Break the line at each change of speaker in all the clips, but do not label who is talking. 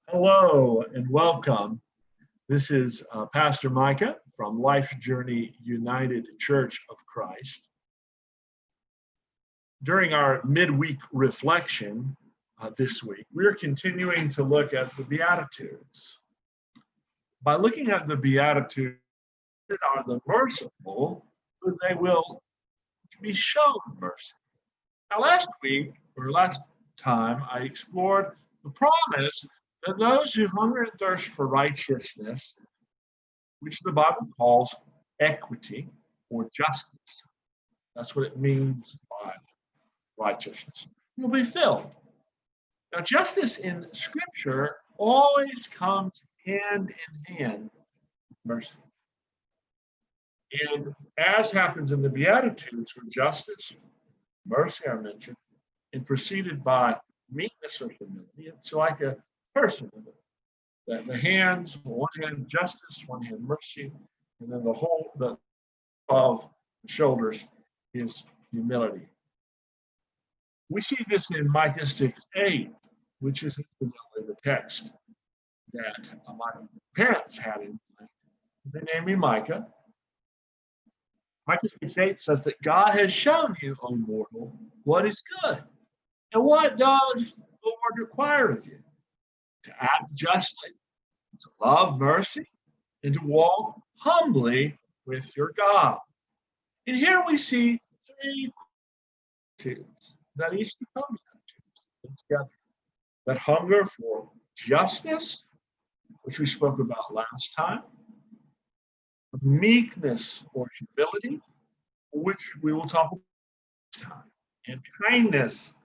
Hello and welcome. This is Pastor Micah from Life Journey United Church of Christ. During our midweek reflection this week, we're continuing to look at the Beatitudes. By looking at the Beatitudes, are the merciful, but they will be shown mercy. Now, last time, I explored the promise that those who hunger and thirst for righteousness, which the Bible calls equity or justice, that's what it means by righteousness, will be filled. Now, justice in Scripture always comes hand in hand with mercy. And as happens in the Beatitudes, where justice, mercy are mentioned, and preceded by meekness or humility, it's like a person. The hands, one hand justice, one hand mercy, and then the whole of the shoulders is humility. We see this in Micah 6:8, which is incidentally the text that my parents had in mind. They named me Micah. Micah 6:8 says that God has shown you, O mortal, what is good. And what does the Lord require of you? To act justly, to love mercy, and to walk humbly with your God. And here we see three attitudes that each become attitudes together. That hunger for justice, which we spoke about last time, meekness or humility, which we will talk about this time, and kindness,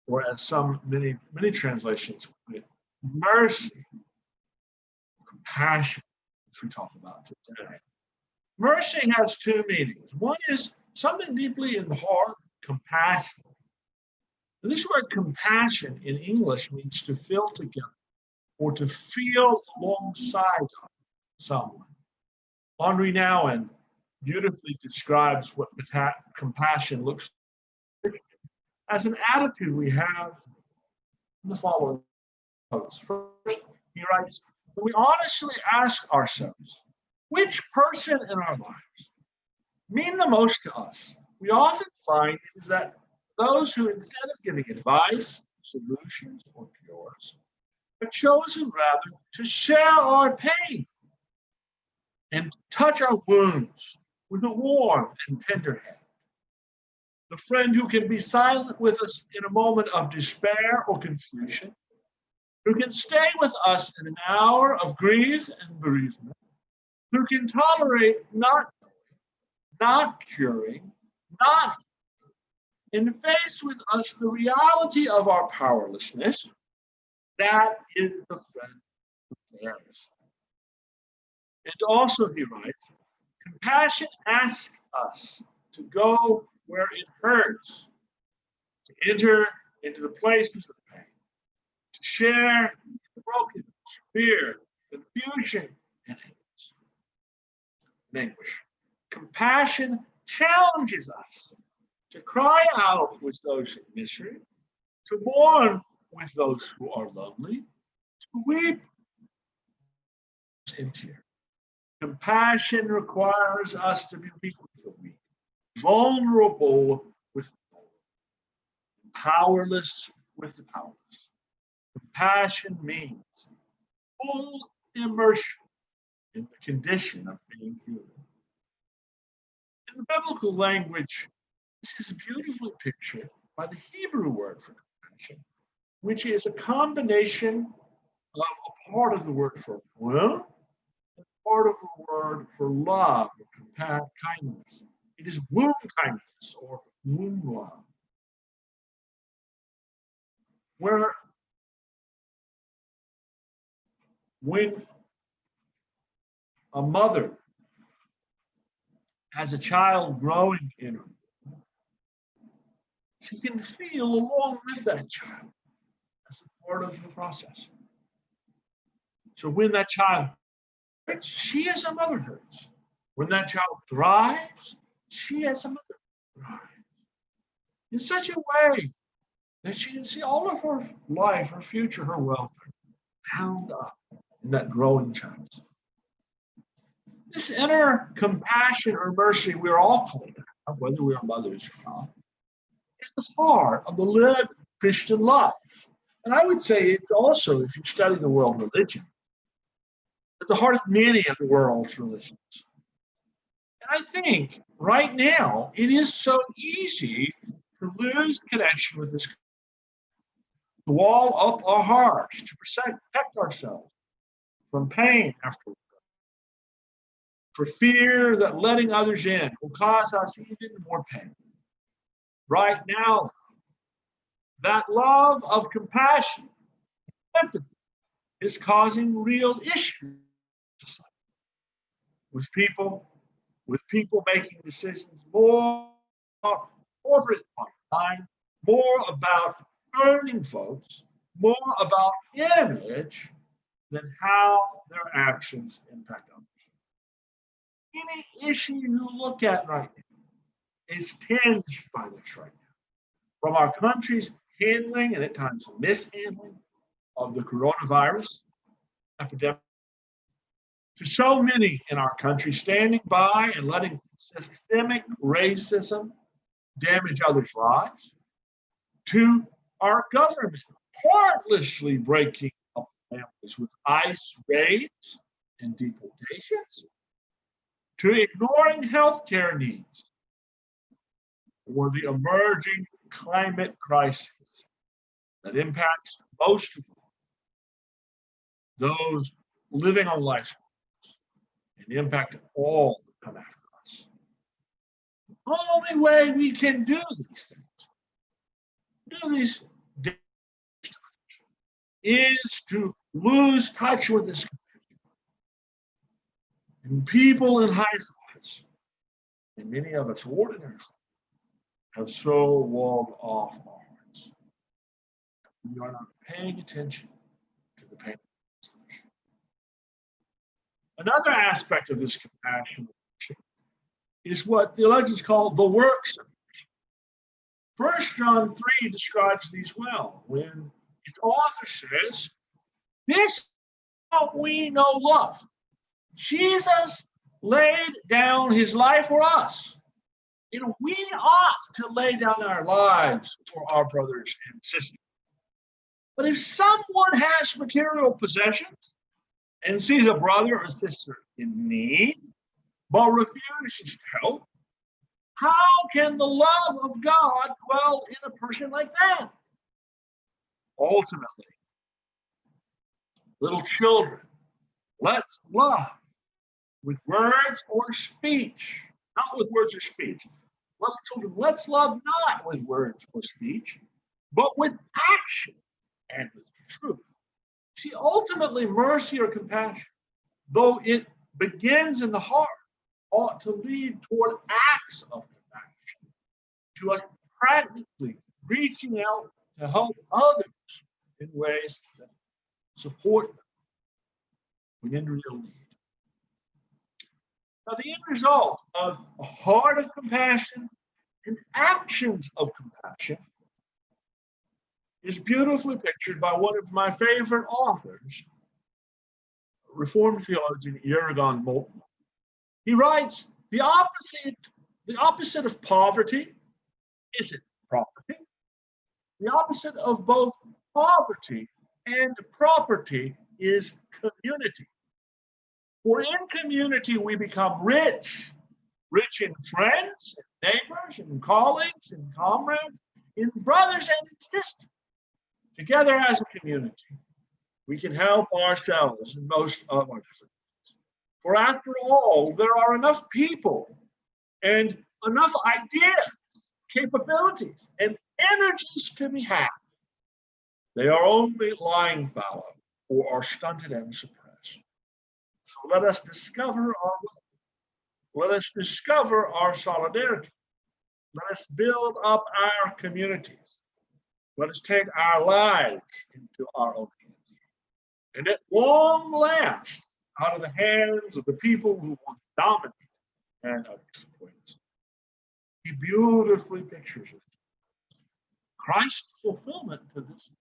or as many translations put it, mercy, compassion, which we talk about today. Mercy has two meanings. One is something deeply in the heart, compassion. And this word compassion in English means to feel together or to feel alongside someone. Henri Nouwen beautifully describes what compassion looks like as an attitude we have in the following. First, he writes, when we honestly ask ourselves, which person in our lives mean the most to us, we often find it is that those who, instead of giving advice, solutions, or cures, have chosen rather to share our pain and touch our wounds with a warm and tender hand. The friend who can be silent with us in a moment of despair or confusion, who can stay with us in an hour of grief and bereavement, who can tolerate not curing, not and face with us the reality of our powerlessness. That is the friend who cares. And also, he writes, compassion asks us to go where it hurts, to enter into the places of pain, to share brokenness, fear, confusion, and anguish. Compassion challenges us to cry out with those in misery, to mourn with those who are lonely, to weep in tears. Compassion requires us to be weak with the weak, vulnerable with the vulnerable, powerless with the powerless. Compassion means full immersion in the condition of being human. In the biblical language, this is beautifully pictured by the Hebrew word for compassion, which is a combination of a part of the word for will and part of the word for love or kindness. It is womb kindness or womb love. When a mother has a child growing in her, she can feel along with that child as a part of the process. So when that child hurts, she as a mother hurts. When that child thrives, she as a mother thrives. In such a way that she can see all of her life, her future, her welfare bound up in that growing child. This inner compassion or mercy we're all called to have, whether we are mothers or not, is the heart of the lived Christian life. And I would say it's also, if you study the world religion, at the heart of many of the world's religions. And I think right now it is so easy to lose connection with this, to wall up our hearts, to protect ourselves from pain afterwards, for fear that letting others in will cause us even more pain. Right now, that love of compassion, empathy, is causing real issues with people making decisions more corporate online, more about earning folks, more about image than how their actions impact others. Any issue you look at right now is tinged by this right now. From our country's handling and at times mishandling of the coronavirus epidemic, to so many in our country standing by and letting systemic racism damage others' lives, to our government heartlessly breaking up families with ICE raids and deportations, to ignoring healthcare needs, or the emerging climate crisis that impacts most of those living on life's and the impact of all that come after us. The only way we can do these things, is to lose touch with this community. And people in high schools, and many of us ordinary, have so walled off our hearts. We are not paying attention to the pain. Another aspect of this compassion is what theologians call the works of mercy. 1 John 3 describes these well, when its author says, "This is how we know love. Jesus laid down his life for us. And we ought to lay down our lives for our brothers and sisters. But if someone has material possessions and sees a brother or sister in need, but refuses to help, how can the love of God dwell in a person like that?" Ultimately, little children, let's love with words or speech, not with words or speech. Little children, let's love not with words or speech, but with action and with truth. See, ultimately, mercy or compassion, though it begins in the heart, ought to lead toward acts of compassion, to us practically reaching out to help others in ways that support them when in real need. Now, the end result of a heart of compassion and actions of compassion is beautifully pictured by one of my favorite authors, Reformed theologian Jurgen Moltmann. He writes, the opposite of poverty isn't property. The opposite of both poverty and property is community. For in community we become rich in friends, and neighbors, and colleagues, and comrades, in brothers and sisters. Together as a community, we can help ourselves in most of our difficulties. For after all, there are enough people and enough ideas, capabilities, and energies to be had. They are only lying fallow or are stunted and suppressed. So let us discover our love. Let us discover our solidarity. Let us build up our communities. Let us take our lives into our own hands. And at long last, out of the hands of the people who want to dominate and exploit us. He beautifully pictures it. Christ's fulfillment to this.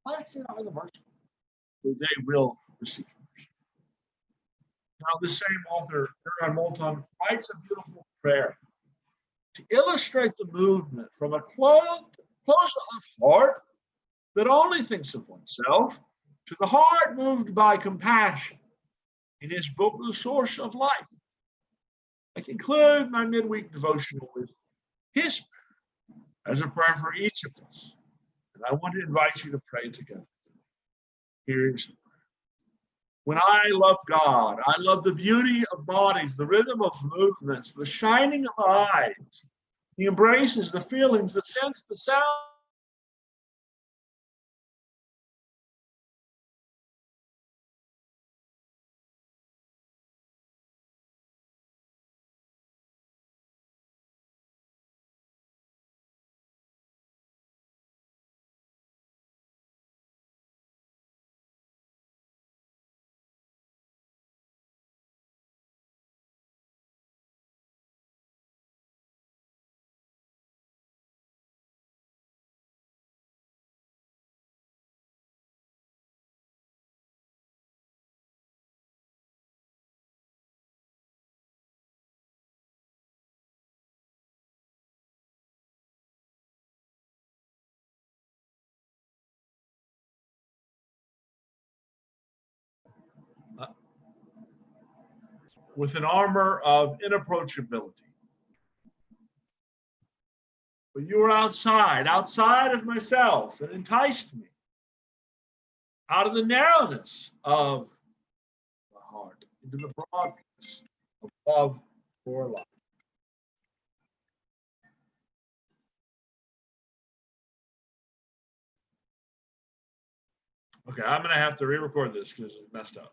Blessed are the merciful. for they will receive mercy. Now, the same author, Aaron Moulton, writes a beautiful prayer to illustrate the movement from a closed off heart that only thinks of oneself to the heart moved by compassion in his book, The Source of Life. I conclude my midweek devotional with his prayer as a prayer for each of us. And I want to invite you to pray together. Here is the prayer. When I love God, I love the beauty of bodies, the rhythm of movements, the shining of eyes, the embraces, the feelings, the sense, the sound. With an armor of inapproachability. But you were outside of myself, and enticed me out of the narrowness of the heart into the broadness of love for life. Okay, I'm going to have to re-record this because it messed up.